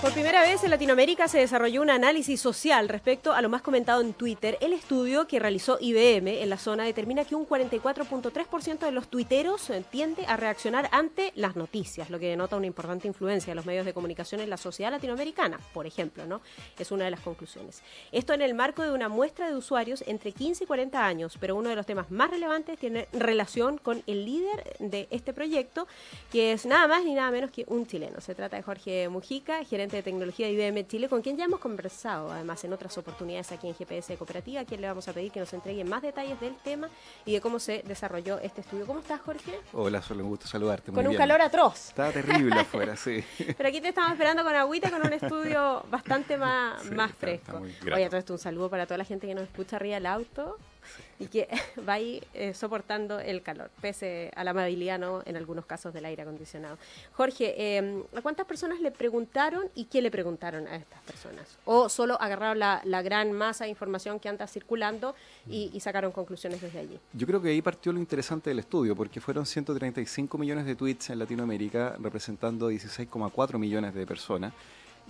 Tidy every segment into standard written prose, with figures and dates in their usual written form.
Por primera vez en Latinoamérica se desarrolló un análisis social respecto a lo más comentado en Twitter. El estudio que realizó IBM en la zona determina que un 44.3% de los tuiteros tiende a reaccionar ante las noticias, lo que denota una importante influencia de los medios de comunicación en la sociedad latinoamericana, por ejemplo, ¿no? Es una de las conclusiones. Esto en el marco de una muestra de usuarios entre 15 y 40 años, pero uno de los temas más relevantes tiene relación con el líder de este proyecto, que es nada más ni nada menos que un chileno. Se trata de Jorge Mujica, gerente de tecnología de IBM Chile, con quien ya hemos conversado además en otras oportunidades aquí en GPS Cooperativa, a quien le vamos a pedir que nos entregue más detalles del tema y de cómo se desarrolló este estudio. ¿Cómo estás, Jorge? Hola, solo un gusto saludarte. Con un calor atroz. Está terrible afuera, sí. Pero aquí te estamos esperando con agüita, con un estudio bastante más fresco. Oye, todo esto un saludo para toda la gente que nos escucha arriba del auto. Y que va ahí soportando el calor, pese a la amabilidad, ¿no?, en algunos casos del aire acondicionado. Jorge, ¿a cuántas personas le preguntaron y qué le preguntaron a estas personas? ¿O solo agarraron la gran masa de información que anda circulando y sacaron conclusiones desde allí? Yo creo que ahí partió lo interesante del estudio, porque fueron 135 millones de tweets en Latinoamérica, representando 16,4 millones de personas.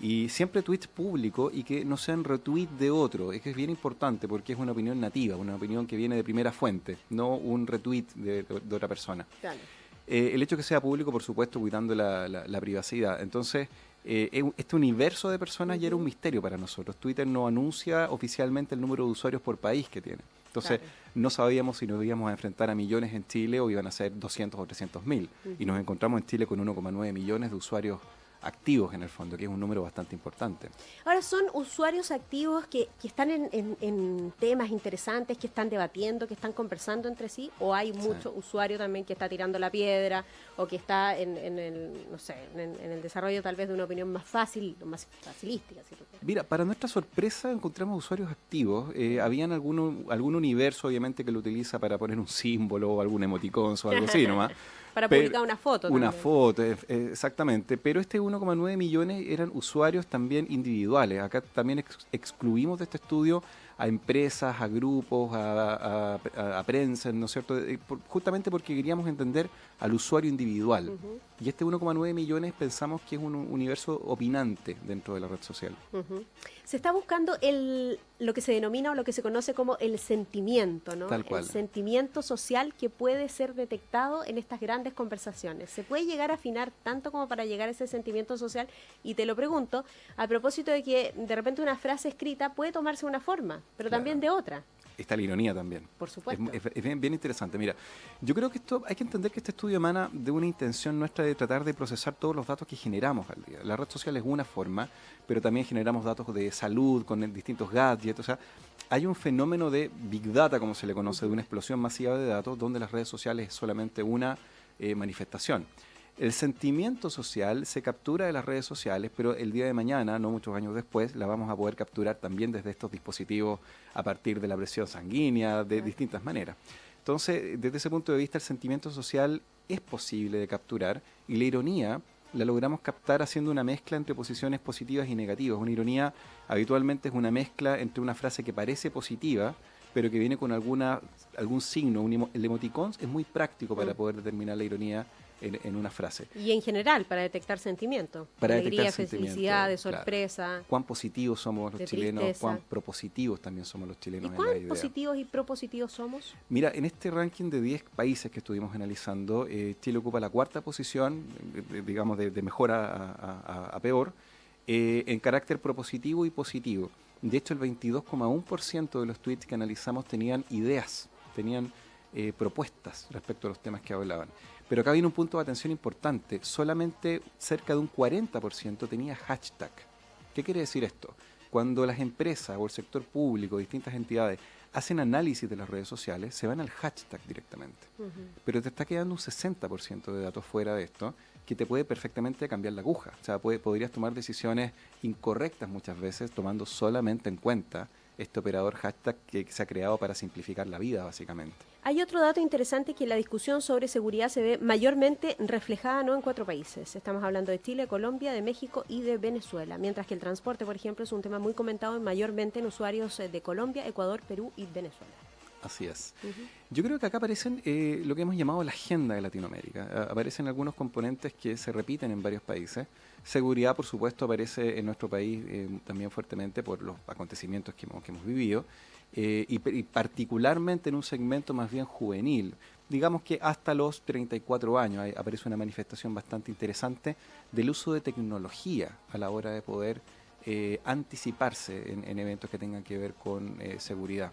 Y siempre tweets públicos y que no sean retweet de otro. Es que es bien importante porque es una opinión nativa, una opinión que viene de primera fuente, no un retweet de otra persona. Claro. El hecho que sea público, por supuesto, cuidando la privacidad. Entonces, este universo de personas ya era un misterio para nosotros. Twitter no anuncia oficialmente el número de usuarios por país que tiene. Entonces, no sabíamos si nos íbamos a enfrentar a millones en Chile o iban a ser 200 o 300 mil. Y nos encontramos en Chile con 1,9 millones de usuarios activos en el fondo, que es un número bastante importante. Ahora, ¿son usuarios activos que están en temas interesantes, que están debatiendo, que están conversando entre sí? ¿O hay mucho usuario también que está tirando la piedra o que está en el desarrollo tal vez de una opinión más fácil, más facilística? ¿Sí? Mira, para nuestra sorpresa encontramos usuarios activos. Habían algún universo, obviamente, que lo utiliza para poner un símbolo o algún emoticón o algo así nomás. Para publicar una foto también. Una foto, exactamente. Pero este 1,9 millones eran usuarios también individuales. Acá también excluimos de este estudio a empresas, a grupos, a prensa, ¿no es cierto? Justamente porque queríamos entender al usuario individual. Y este 1,9 millones pensamos que es un universo opinante dentro de la red social. Se está buscando lo que se denomina o lo que se conoce como el sentimiento, ¿no? Tal cual. El sentimiento social que puede ser detectado en estas grandes conversaciones. ¿Se puede llegar a afinar tanto como para llegar a ese sentimiento social? Y te lo pregunto a propósito de que de repente una frase escrita puede tomarse una forma, pero también de otra. Está la ironía también. Por supuesto. Es bien interesante. Mira, yo creo que hay que entender que este estudio emana de una intención nuestra de tratar de procesar todos los datos que generamos al día. La red social es una forma, pero también generamos datos de salud con distintos gadgets. O sea, hay un fenómeno de Big Data, como se le conoce, de una explosión masiva de datos, donde las redes sociales es solamente una manifestación. El sentimiento social se captura de las redes sociales, pero el día de mañana, no muchos años después, la vamos a poder capturar también desde estos dispositivos a partir de la presión sanguínea, de distintas maneras. Entonces, desde ese punto de vista, el sentimiento social es posible de capturar y la ironía la logramos captar haciendo una mezcla entre posiciones positivas y negativas. Una ironía habitualmente es una mezcla entre una frase que parece positiva, pero que viene con algún signo. El emoticón es muy práctico para poder determinar la ironía en una frase. Y en general, para detectar sentimientos. Para alegría, detectar felicidad, de sorpresa. Claro. Cuán positivos somos los chilenos, tristeza. Cuán propositivos también somos los chilenos. ¿Y cuán positivos y propositivos somos? Mira, en este ranking de 10 países que estuvimos analizando, Chile ocupa la 4ª posición, digamos, de mejor a peor, en carácter propositivo y positivo. De hecho, el 22,1% de los tweets que analizamos tenían ideas, tenían propuestas respecto a los temas que hablaban. Pero acá viene un punto de atención importante. Solamente cerca de un 40% tenía hashtag. ¿Qué quiere decir esto? Cuando las empresas o el sector público, distintas entidades, hacen análisis de las redes sociales, se van al hashtag directamente. Pero te está quedando un 60% de datos fuera de esto, que te puede perfectamente cambiar la aguja. O sea, podrías tomar decisiones incorrectas muchas veces, tomando solamente en cuenta este operador hashtag que se ha creado para simplificar la vida, básicamente. Hay otro dato interesante, que la discusión sobre seguridad se ve mayormente reflejada no en 4 países. Estamos hablando de Chile, Colombia, de México y de Venezuela. Mientras que el transporte, por ejemplo, es un tema muy comentado mayormente en usuarios de Colombia, Ecuador, Perú y Venezuela. Así es. Yo creo que acá aparecen lo que hemos llamado la agenda de Latinoamérica. Aparecen algunos componentes que se repiten en varios países. Seguridad, por supuesto, aparece en nuestro país también fuertemente por los acontecimientos que hemos vivido y particularmente en un segmento más bien juvenil. Digamos que hasta los 34 años aparece una manifestación bastante interesante del uso de tecnología a la hora de poder anticiparse en eventos que tengan que ver con seguridad.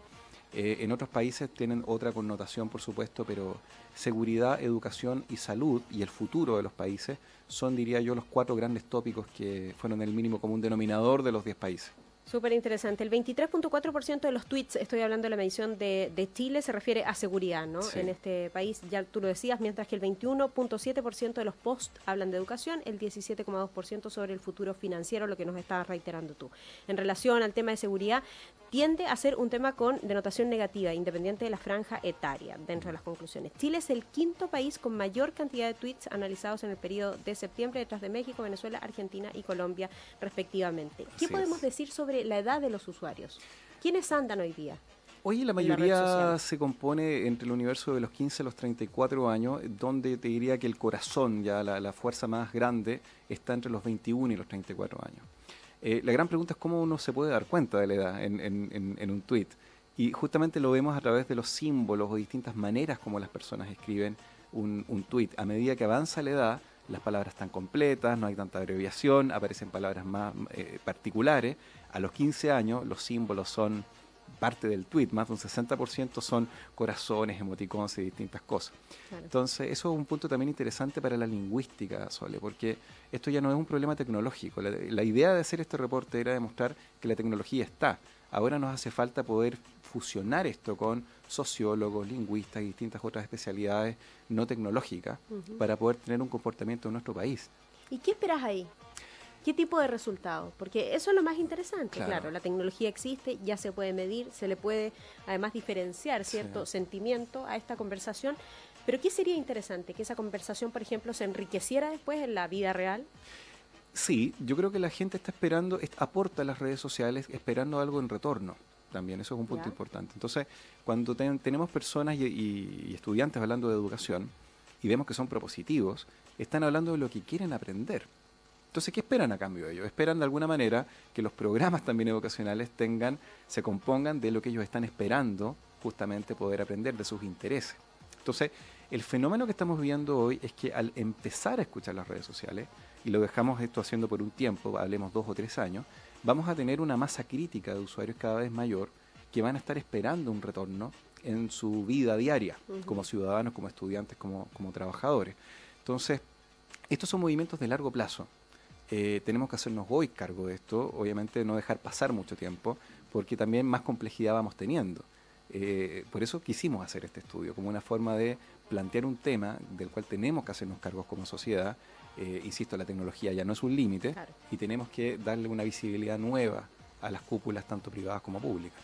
En otros países tienen otra connotación, por supuesto, pero seguridad, educación y salud y el futuro de los países son, diría yo, los 4 grandes tópicos que fueron el mínimo común denominador de los 10 países. Súper interesante. El 23.4% de los tweets, estoy hablando de la medición de Chile, se refiere a seguridad, ¿no? Sí. En este país, ya tú lo decías, mientras que el 21.7% de los posts hablan de educación, el 17.2% sobre el futuro financiero, lo que nos estabas reiterando tú. En relación al tema de seguridad, tiende a ser un tema con denotación negativa, independiente de la franja etaria, dentro de las conclusiones. Chile es el 5º país con mayor cantidad de tweets analizados en el periodo de septiembre, detrás de México, Venezuela, Argentina y Colombia, respectivamente. ¿Qué podemos decir sobre la edad de los usuarios? ¿Quiénes andan hoy día? Hoy la mayoría se compone entre el universo de los 15 a los 34 años, donde te diría que el corazón, ya la fuerza más grande, está entre los 21 y los 34 años. La gran pregunta es cómo uno se puede dar cuenta de la edad en un tweet. Y justamente lo vemos a través de los símbolos o distintas maneras como las personas escriben un tweet. A medida que avanza la edad, las palabras están completas, no hay tanta abreviación, aparecen palabras más particulares. A los 15 años los símbolos son parte del tweet, más de un 60% son corazones, emoticones y distintas cosas. Claro. Entonces, eso es un punto también interesante para la lingüística, Sole, porque esto ya no es un problema tecnológico. La idea de hacer este reporte era demostrar que la tecnología está. Ahora nos hace falta poder fusionar esto con sociólogos, lingüistas y distintas otras especialidades no tecnológicas para poder tener un comportamiento en nuestro país. ¿Y qué esperas ahí? ¿Qué tipo de resultados? Porque eso es lo más interesante, claro, la tecnología existe, ya se puede medir, se le puede además diferenciar cierto sentimiento a esta conversación, pero ¿qué sería interesante? ¿Que esa conversación, por ejemplo, se enriqueciera después en la vida real? Sí, yo creo que la gente está esperando, aporta a las redes sociales esperando algo en retorno. También, eso es un punto importante. Entonces, cuando tenemos personas y estudiantes hablando de educación y vemos que son propositivos, están hablando de lo que quieren aprender. Entonces, ¿qué esperan a cambio de ello? Esperan de alguna manera que los programas también educacionales se compongan de lo que ellos están esperando justamente poder aprender, de sus intereses. Entonces, el fenómeno que estamos viendo hoy es que al empezar a escuchar las redes sociales, y lo dejamos esto haciendo por un tiempo, hablemos 2 o 3 años, vamos a tener una masa crítica de usuarios cada vez mayor que van a estar esperando un retorno en su vida diaria, como ciudadanos, como estudiantes, como trabajadores. Entonces, estos son movimientos de largo plazo. Tenemos que hacernos hoy cargo de esto, obviamente no dejar pasar mucho tiempo, porque también más complejidad vamos teniendo. Por eso quisimos hacer este estudio, como una forma de plantear un tema del cual tenemos que hacernos cargos como sociedad. Insisto, la tecnología ya no es un límite, claro, y tenemos que darle una visibilidad nueva a las cúpulas, tanto privadas como públicas.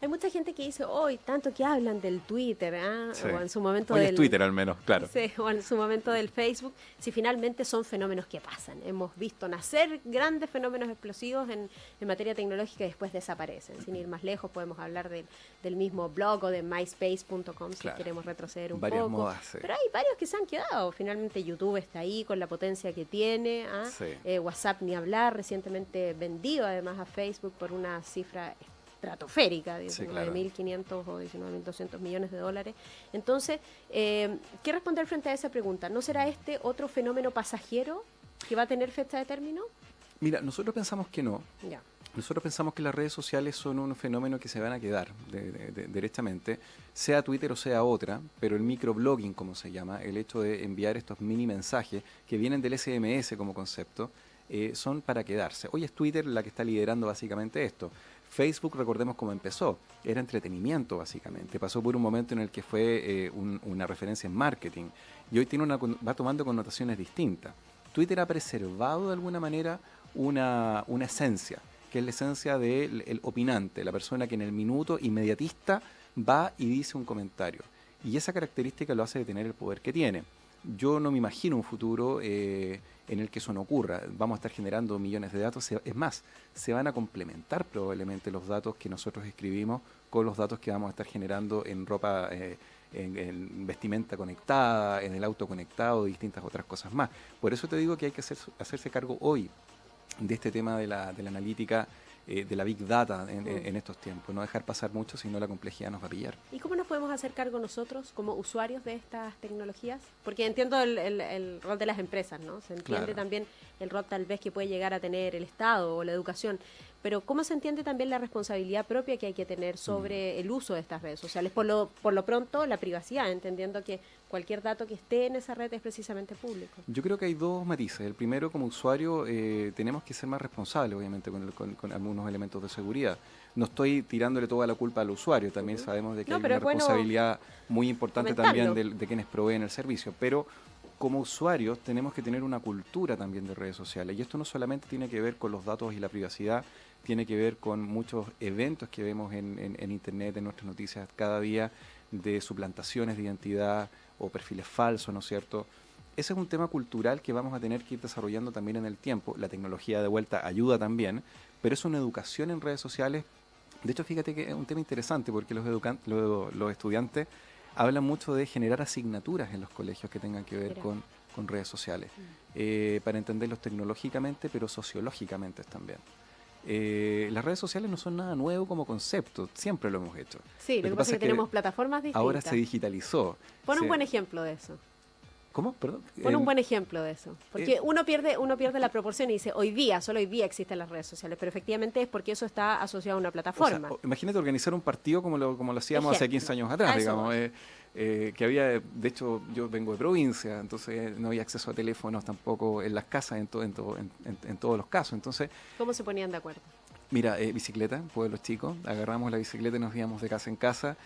Hay mucha gente que dice, hoy tanto que hablan del Twitter, sí, o en su momento hoy del es Twitter al menos, claro. Sí, o en su momento del Facebook, si finalmente son fenómenos que pasan. Hemos visto nacer grandes fenómenos explosivos en materia tecnológica y después desaparecen. Sin ir más lejos, podemos hablar del mismo blog o de myspace.com si queremos retroceder un varias poco. Modas, sí. Pero hay varios que se han quedado. Finalmente YouTube está ahí con la potencia que tiene. Sí. WhatsApp ni hablar, recientemente vendido además a Facebook por una cifra estratosférica, 19.500 o 19.200 millones de dólares. Entonces, ¿qué responder frente a esa pregunta? ¿No será este otro fenómeno pasajero que va a tener fecha de término? Mira, nosotros pensamos que no. Ya. Nosotros pensamos que las redes sociales son un fenómeno que se van a quedar derechamente, sea Twitter o sea otra, pero el microblogging, como se llama, el hecho de enviar estos mini mensajes que vienen del SMS como concepto, son para quedarse. Hoy es Twitter la que está liderando básicamente esto. Facebook, recordemos cómo empezó, era entretenimiento básicamente, pasó por un momento en el que fue una referencia en marketing y hoy va tomando connotaciones distintas. Twitter ha preservado de alguna manera una esencia, que es la esencia del opinante, la persona que en el minuto inmediatista va y dice un comentario. Y esa característica lo hace de tener el poder que tiene. yo no me imagino un futuro en el que eso no ocurra. Vamos a estar generando millones de datos. Es más, se van a complementar probablemente los datos que nosotros escribimos con los datos que vamos a estar generando en ropa, en vestimenta conectada, en el auto conectado y distintas otras cosas más. Por eso te digo que hay que hacerse cargo hoy de este tema de la analítica, de la Big Data en estos tiempos. No dejar pasar mucho, si no la complejidad nos va a pillar. ¿Y cómo nos podemos hacer cargo nosotros como usuarios de estas tecnologías? Porque entiendo el rol de las empresas, ¿no? Se entiende también el rol tal vez que puede llegar a tener el Estado o la educación, pero ¿cómo se entiende también la responsabilidad propia que hay que tener sobre el uso de estas redes sociales? Por lo pronto, la privacidad, entendiendo que cualquier dato que esté en esa red es precisamente público. Yo creo que hay dos matices. El primero, como usuario, tenemos que ser más responsables, obviamente, con algunos elementos de seguridad. No estoy tirándole toda la culpa al usuario, también sabemos de que hay una responsabilidad muy importante también de quienes proveen el servicio, pero como usuarios tenemos que tener una cultura también de redes sociales, y esto no solamente tiene que ver con los datos y la privacidad, tiene que ver con muchos eventos que vemos en Internet, en nuestras noticias cada día, de suplantaciones de identidad o perfiles falsos, ¿no es cierto? Ese es un tema cultural que vamos a tener que ir desarrollando también en el tiempo. La tecnología de vuelta ayuda también, pero es una educación en redes sociales. De hecho, fíjate que es un tema interesante porque los estudiantes hablan mucho de generar asignaturas en los colegios que tengan que ver con redes sociales, para entenderlos tecnológicamente, pero sociológicamente también. Las redes sociales no son nada nuevo como concepto, siempre lo hemos hecho. Sí, lo que pasa es que tenemos plataformas distintas. Ahora se digitalizó. Pon un buen ejemplo de eso. ¿Cómo? Perdón. Pon un buen ejemplo de eso. Porque uno pierde la proporción y dice, solo hoy día existen las redes sociales, pero efectivamente es porque eso está asociado a una plataforma. O sea, imagínate organizar un partido como lo hacíamos hace 15 años atrás, digamos. Que había, de hecho, yo vengo de provincia, entonces no había acceso a teléfonos tampoco en las casas en todos los casos. Entonces, ¿cómo se ponían de acuerdo? Mira, bicicleta, pueblos chicos, agarramos la bicicleta y nos íbamos de casa en casa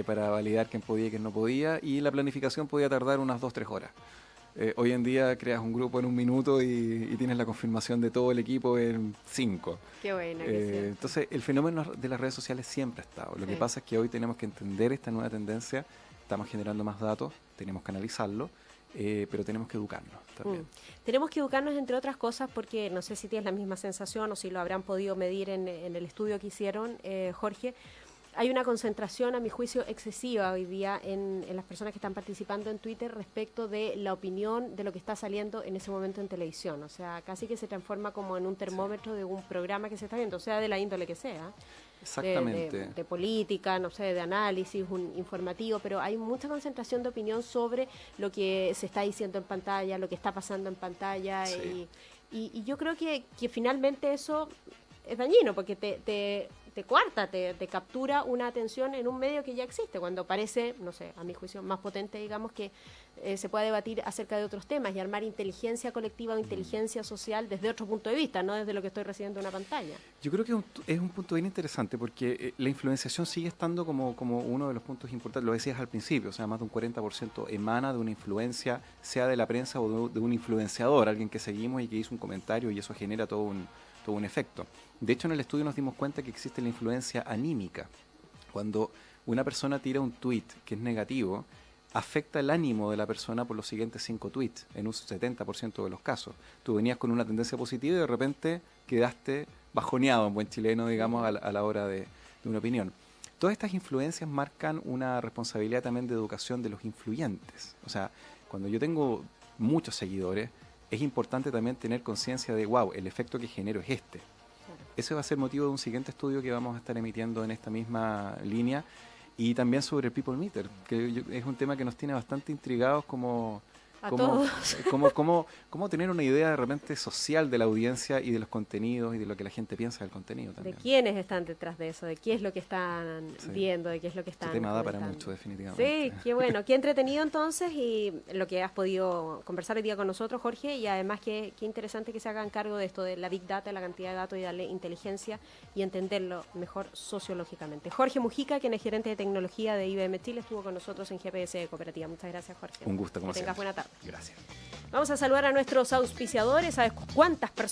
para validar quién podía y quién no podía, y la planificación podía tardar unas 2-3 horas. Hoy en día creas un grupo en 1 minuto y tienes la confirmación de todo el equipo en 5. Qué buena. Entonces, el fenómeno de las redes sociales siempre ha estado. Lo que pasa es que hoy tenemos que entender esta nueva tendencia, estamos generando más datos, tenemos que analizarlo, pero tenemos que educarnos también. Tenemos que educarnos, entre otras cosas, porque no sé si tienes la misma sensación o si lo habrán podido medir en el estudio que hicieron, Jorge. Hay una concentración, a mi juicio, excesiva hoy día en las personas que están participando en Twitter respecto de la opinión de lo que está saliendo en ese momento en televisión. O sea, casi que se transforma como en un termómetro de un programa que se está viendo, sea de la índole que sea. Exactamente. De política, no sé, de análisis, un informativo, pero hay mucha concentración de opinión sobre lo que se está diciendo en pantalla, lo que está pasando en pantalla, y yo creo que finalmente eso es dañino, porque te coarta, te captura una atención en un medio que ya existe, cuando parece, no sé, a mi juicio, más potente, digamos, que se pueda debatir acerca de otros temas y armar inteligencia colectiva o inteligencia social desde otro punto de vista, no desde lo que estoy recibiendo en una pantalla. Yo creo que es un punto bien interesante porque la influenciación sigue estando como uno de los puntos importantes, lo decías al principio, o sea, más de un 40% emana de una influencia, sea de la prensa o de un influenciador, alguien que seguimos y que hizo un comentario, y eso genera todo un efecto. De hecho, en el estudio nos dimos cuenta que existe la influencia anímica. Cuando una persona tira un tweet que es negativo, afecta el ánimo de la persona por los siguientes 5 tweets, en un 70% de los casos. Tú venías con una tendencia positiva y de repente quedaste bajoneado, en buen chileno, digamos, a la hora de una opinión. Todas estas influencias marcan una responsabilidad también de educación de los influyentes. O sea, cuando yo tengo muchos seguidores, es importante también tener conciencia de, wow, el efecto que genero es este. Ese va a ser motivo de un siguiente estudio que vamos a estar emitiendo en esta misma línea, y también sobre el People Meter, que es un tema que nos tiene bastante intrigados como tener una idea de repente social de la audiencia y de los contenidos y de lo que la gente piensa del contenido también. De quiénes están detrás de eso, de qué es lo que están viendo, de qué es lo que están Este tema da para mucho, definitivamente. Sí, qué bueno, qué entretenido entonces, y lo que has podido conversar hoy día con nosotros, Jorge, y además qué interesante que se hagan cargo de esto, de la Big Data, la cantidad de datos, y darle inteligencia y entenderlo mejor sociológicamente. Jorge Mujica, quien es gerente de tecnología de IBM Chile, estuvo con nosotros en GPS de Cooperativa. Muchas gracias, Jorge. Un gusto, como siempre. Que tengas buena tarde. Gracias. Vamos a saludar a nuestros auspiciadores. ¿Sabes cuántas personas